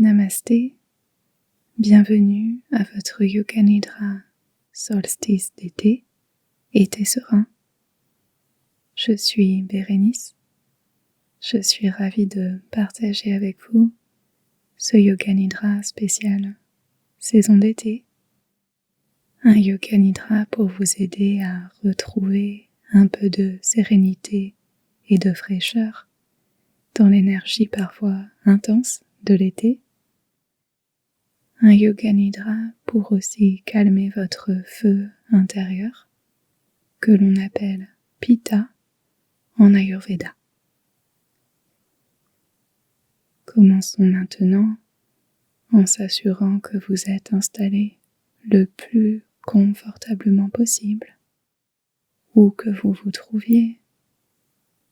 Namasté, bienvenue à votre Yoga Nidra solstice d'été, été serein. Je suis Bérénice, je suis ravie de partager avec vous ce Yoga Nidra spécial saison d'été. Un Yoga Nidra pour vous aider à retrouver un peu de sérénité et de fraîcheur dans l'énergie parfois intense de l'été. Un Yoga Nidra pour aussi calmer votre feu intérieur, que l'on appelle Pitta en Ayurveda. Commençons maintenant en s'assurant que vous êtes installé le plus confortablement possible, où que vous vous trouviez,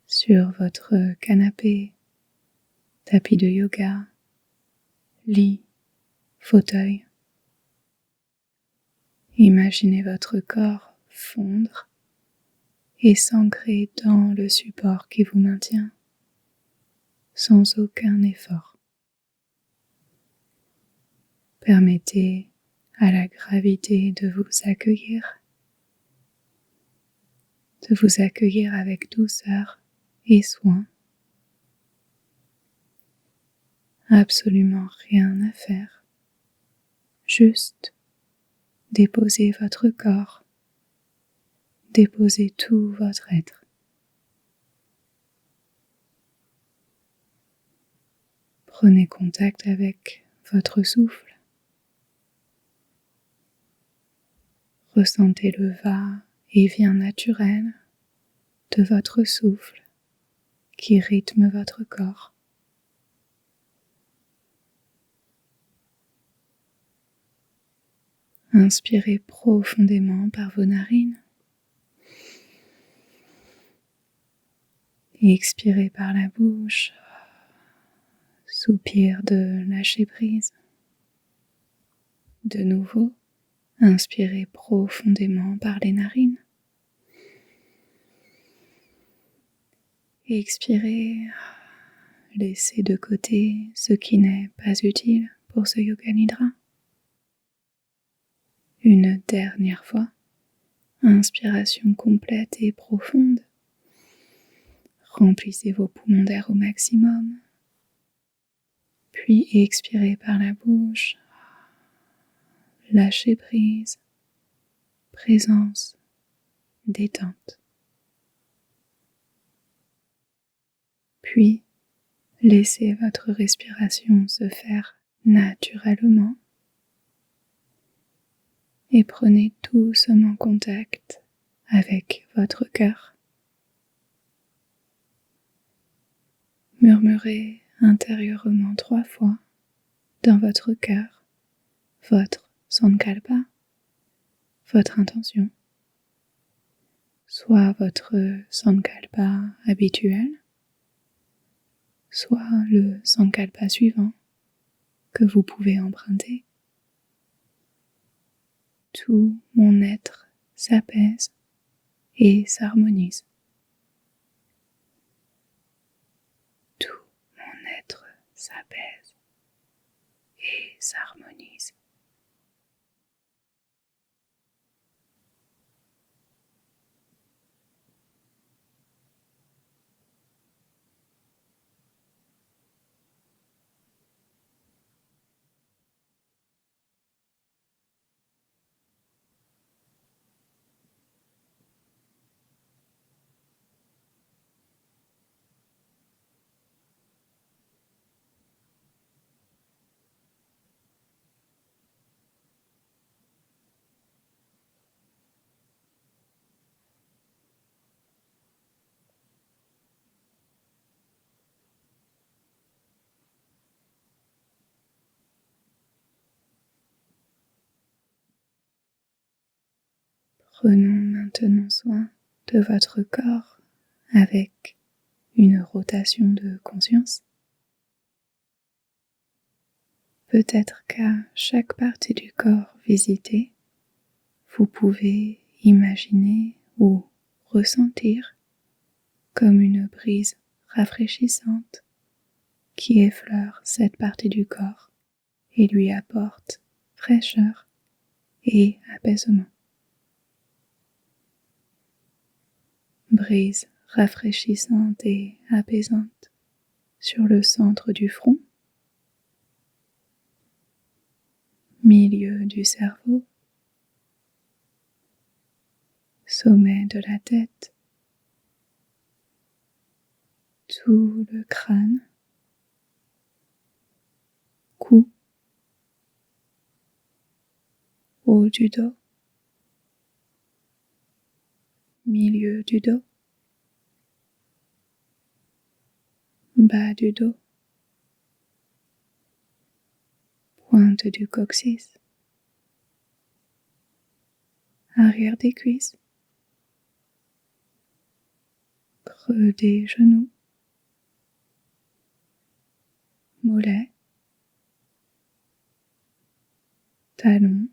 sur votre canapé, tapis de yoga, lit, fauteuil. Imaginez votre corps fondre et s'ancrer dans le support qui vous maintient, sans aucun effort. Permettez à la gravité de vous accueillir avec douceur et soin. Absolument rien à faire, juste déposez votre corps, déposez tout votre être. Prenez contact avec votre souffle. Ressentez le va-et-vient naturel de votre souffle qui rythme votre corps. Inspirez profondément par vos narines et expirez par la bouche. Soupir de lâcher prise. De nouveau, inspirez profondément par les narines. Et expirez, laissez de côté ce qui n'est pas utile pour ce Yoga Nidra. Une dernière fois, inspiration complète et profonde. Remplissez vos poumons d'air au maximum. Puis expirez par la bouche. Lâchez prise, présence, détente. Puis, laissez votre respiration se faire naturellement et prenez doucement contact avec votre cœur. Murmurez intérieurement 3 fois dans votre cœur votre sankalpa, votre intention, soit votre sankalpa habituel, soit le sankalpa suivant que vous pouvez emprunter. Tout mon être s'apaise et s'harmonise. Tout mon être s'apaise et s'harmonise. Prenons maintenant soin de votre corps avec une rotation de conscience. Peut-être qu'à chaque partie du corps visitée, vous pouvez imaginer ou ressentir comme une brise rafraîchissante qui effleure cette partie du corps et lui apporte fraîcheur et apaisement. Brise rafraîchissante et apaisante sur le centre du front, milieu du cerveau, sommet de la tête, tout le crâne, cou, haut du dos, milieu du dos, bas du dos, pointe du coccyx, arrière des cuisses, creux des genoux, mollets, talons,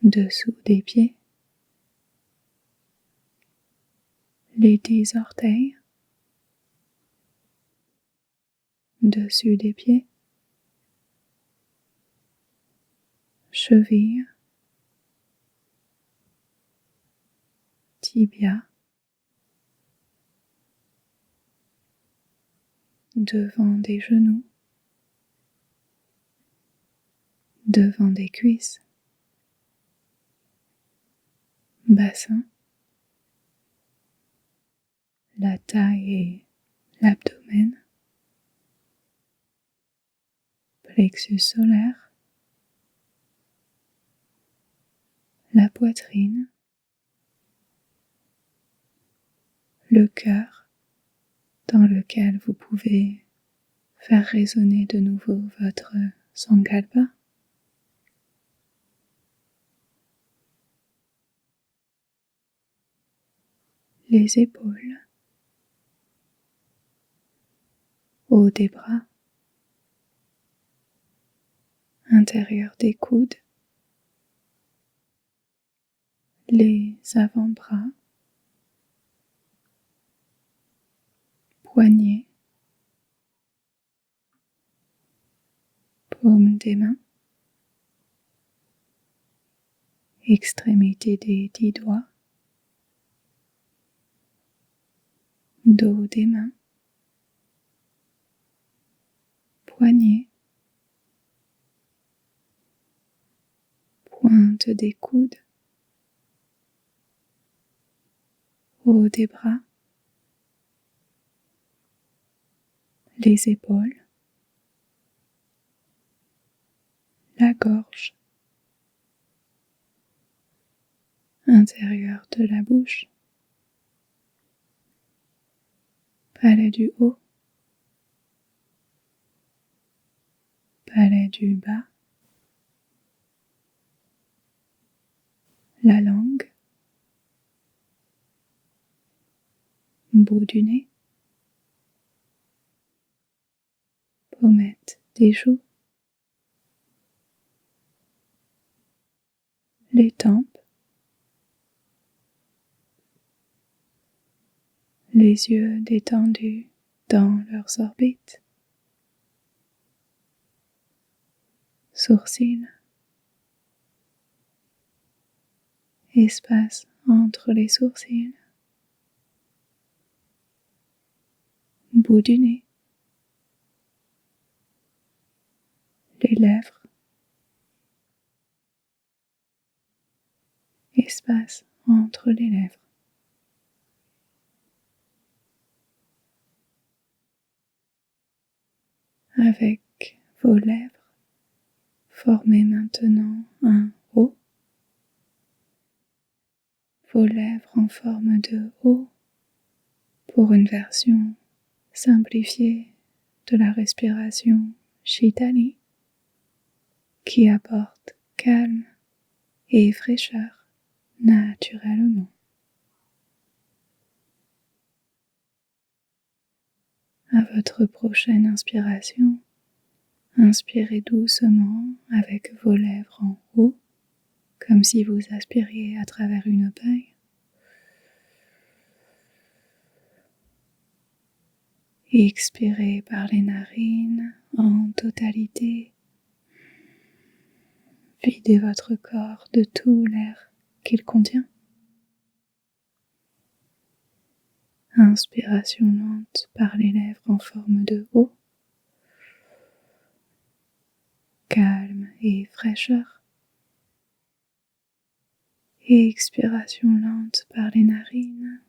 dessous des pieds, les 10 orteils, dessus des pieds, cheville, tibia, devant des genoux, devant des cuisses, bassin, la taille et l'abdomen, plexus solaire, la poitrine, le cœur dans lequel vous pouvez faire résonner de nouveau votre sankalpa, les épaules, haut des bras, intérieur des coudes, les avant-bras, poignets, paume des mains, extrémité des 10 doigts, dos des mains, poignets, pointe des coudes, haut des bras, les épaules, la gorge, intérieur de la bouche, palais du haut, palais du bas, la langue, bout du nez, pommette des joues, les tempes, les yeux détendus dans leurs orbites, sourcils, espace entre les sourcils, bout du nez, les lèvres, espace entre les lèvres. Avec vos lèvres, formez maintenant un O, vos lèvres en forme de O pour une version simplifiée de la respiration Shitali qui apporte calme et fraîcheur naturellement. À votre prochaine inspiration, inspirez doucement avec vos lèvres en haut, comme si vous aspiriez à travers une paille. Expirez par les narines en totalité. Videz votre corps de tout l'air qu'il contient. Inspiration lente par les lèvres en forme de O. Calme et fraîcheur. Et expiration lente par les narines.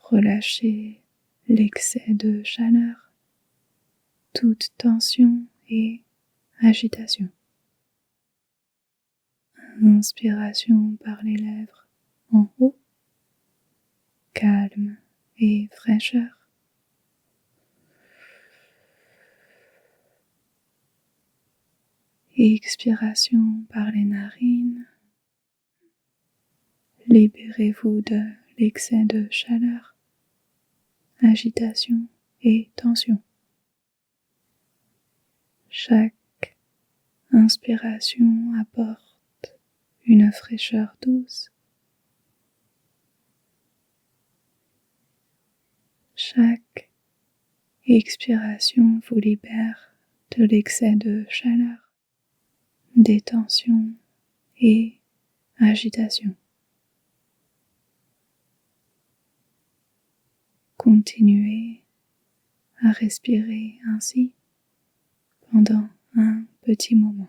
Relâchez l'excès de chaleur, toute tension et agitation. Inspiration par les lèvres en haut. Calme et fraîcheur. Et expiration par les narines. Libérez-vous de l'excès de chaleur, agitation et tension. Chaque inspiration apporte une fraîcheur douce. Chaque expiration vous libère de l'excès de chaleur, des tensions et agitation. Continuez à respirer ainsi pendant un petit moment.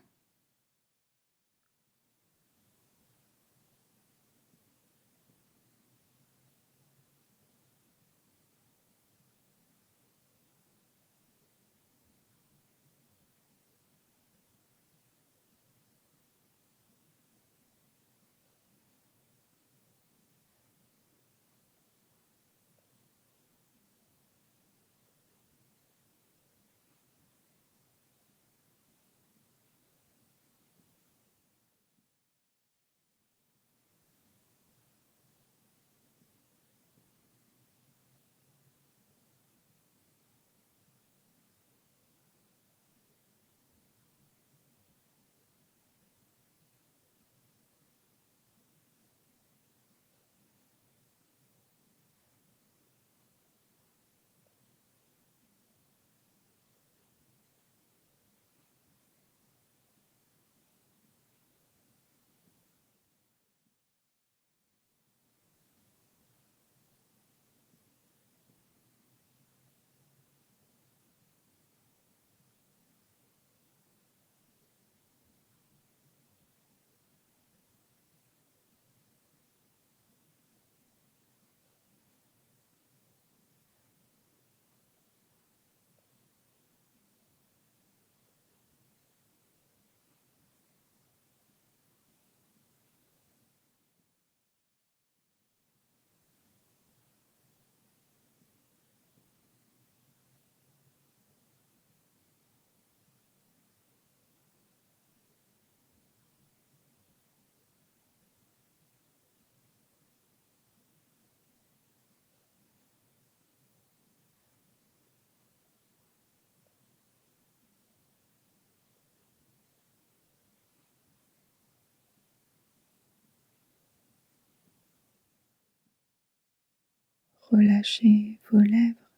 Relâchez vos lèvres,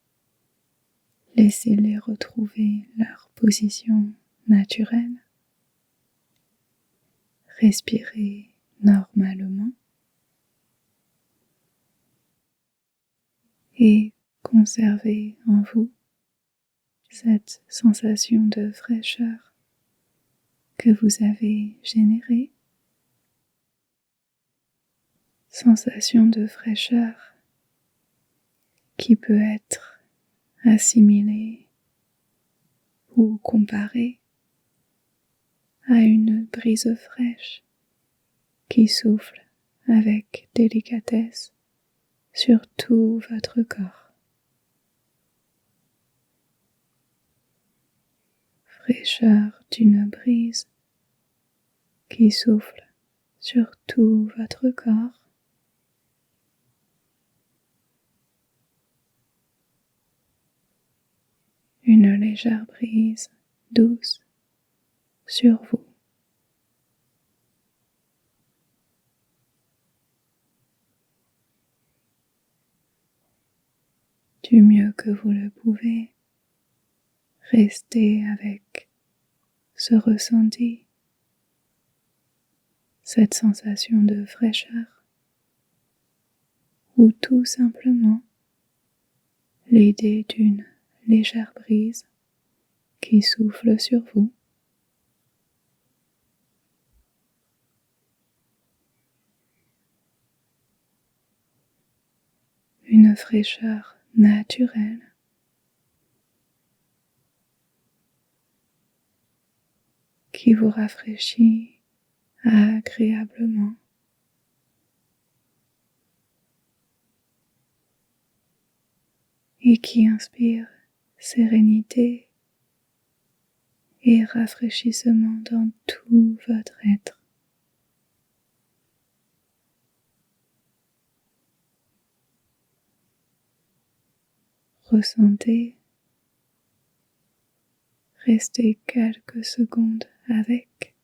laissez-les retrouver leur position naturelle. Respirez normalement et conservez en vous cette sensation de fraîcheur que vous avez générée. Sensation de fraîcheur qui peut être assimilée ou comparée à une brise fraîche qui souffle avec délicatesse sur tout votre corps. Fraîcheur d'une brise qui souffle sur tout votre corps. Une légère brise douce sur vous. Du mieux que vous le pouvez, restez avec ce ressenti, cette sensation de fraîcheur, ou tout simplement l'idée d'une légère brise qui souffle sur vous. Une fraîcheur naturelle qui vous rafraîchit agréablement. Et qui inspire sérénité et rafraîchissement dans tout votre être. Ressentez, restez quelques secondes avec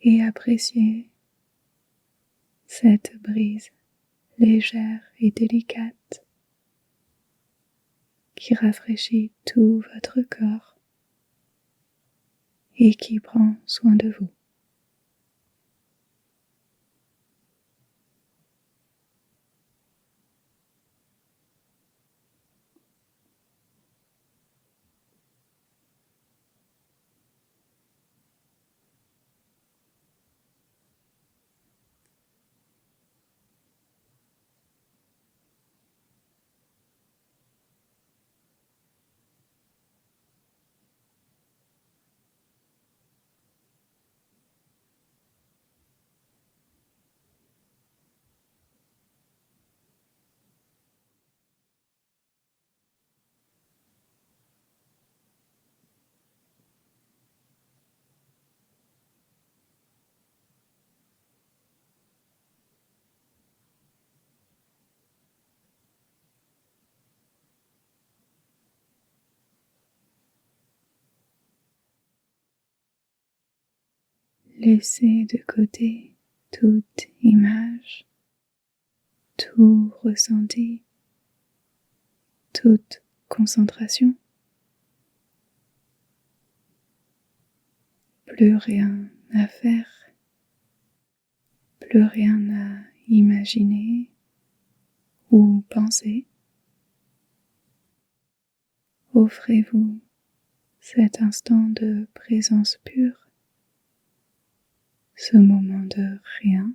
et appréciez cette brise légère et délicate qui rafraîchit tout votre corps et qui prend soin de vous. Laissez de côté toute image, tout ressenti, toute concentration. Plus rien à faire, plus rien à imaginer ou penser. Offrez-vous cet instant de présence pure, ce moment de rien,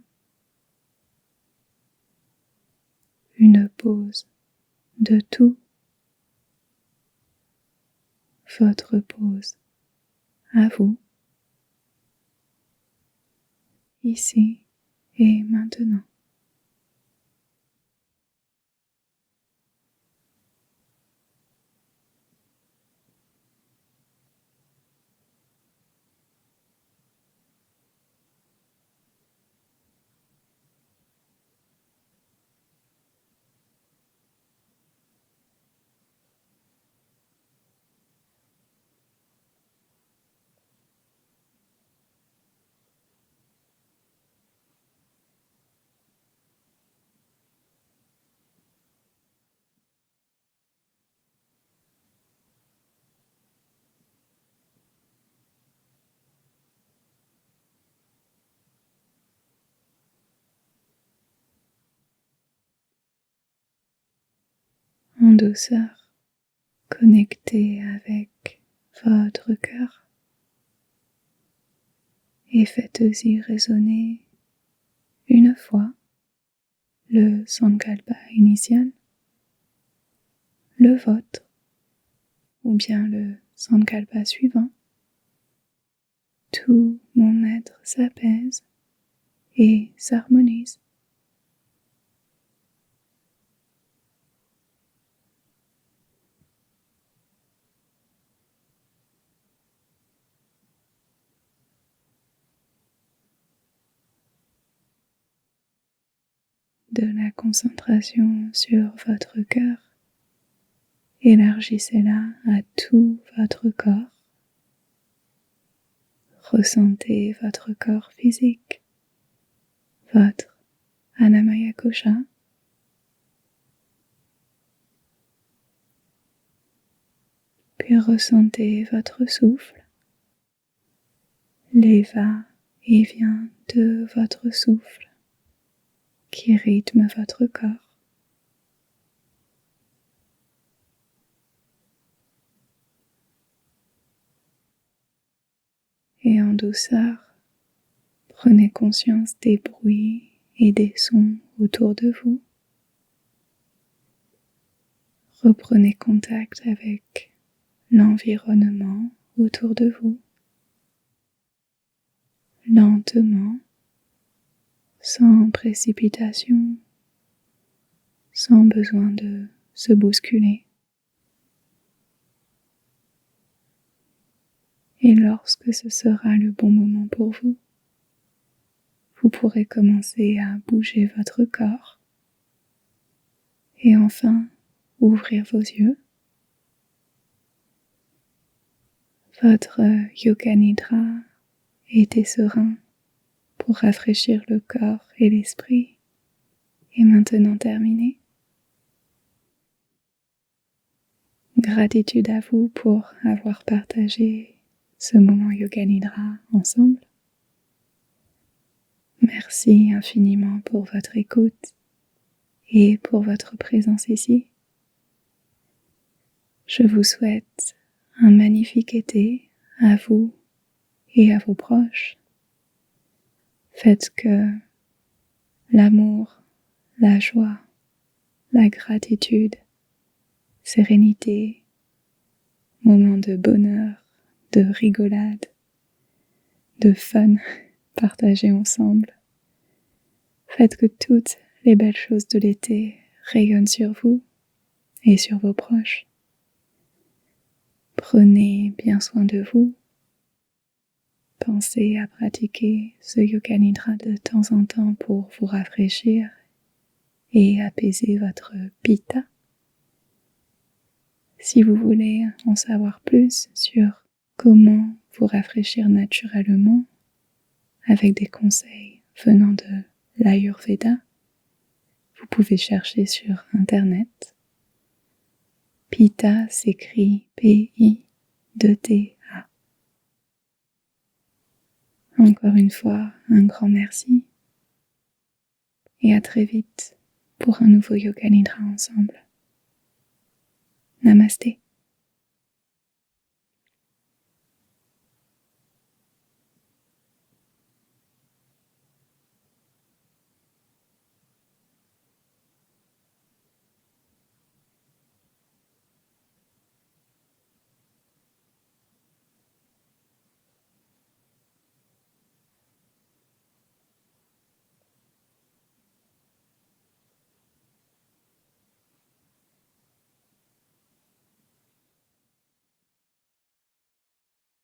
une pause de tout, votre pause à vous, ici et maintenant. En douceur, connectez avec votre cœur et faites-y résonner une fois le Sankalpa initial, le vôtre, ou bien le Sankalpa suivant. Tout mon être s'apaise et s'harmonise. De la concentration sur votre cœur, élargissez-la à tout votre corps. Ressentez votre corps physique, votre Anamaya Kosha, et ressentez votre souffle, les va et vient de votre souffle qui rythme votre corps. Et en douceur, prenez conscience des bruits et des sons autour de vous. Reprenez contact avec l'environnement autour de vous, lentement, sans précipitation, sans besoin de se bousculer. Et lorsque ce sera le bon moment pour vous, vous pourrez commencer à bouger votre corps et enfin ouvrir vos yeux. Votre Yoga Nidra était serein pour rafraîchir le corps et l'esprit est maintenant terminé. Gratitude à vous pour avoir partagé ce moment Yoga Nidra ensemble. Merci infiniment pour votre écoute et pour votre présence ici. Je vous souhaite un magnifique été à vous et à vos proches. Faites que l'amour, la joie, la gratitude, sérénité, moments de bonheur, de rigolade, de fun partagés ensemble. Faites que toutes les belles choses de l'été rayonnent sur vous et sur vos proches. Prenez bien soin de vous. Pensez à pratiquer ce Yoga Nidra de temps en temps pour vous rafraîchir et apaiser votre pitta. Si vous voulez en savoir plus sur comment vous rafraîchir naturellement avec des conseils venant de l'Ayurveda, vous pouvez chercher sur Internet. Pitta s'écrit P-I-2-T-A. Encore une fois, un grand merci et à très vite pour un nouveau Yoga Nidra ensemble. Namasté.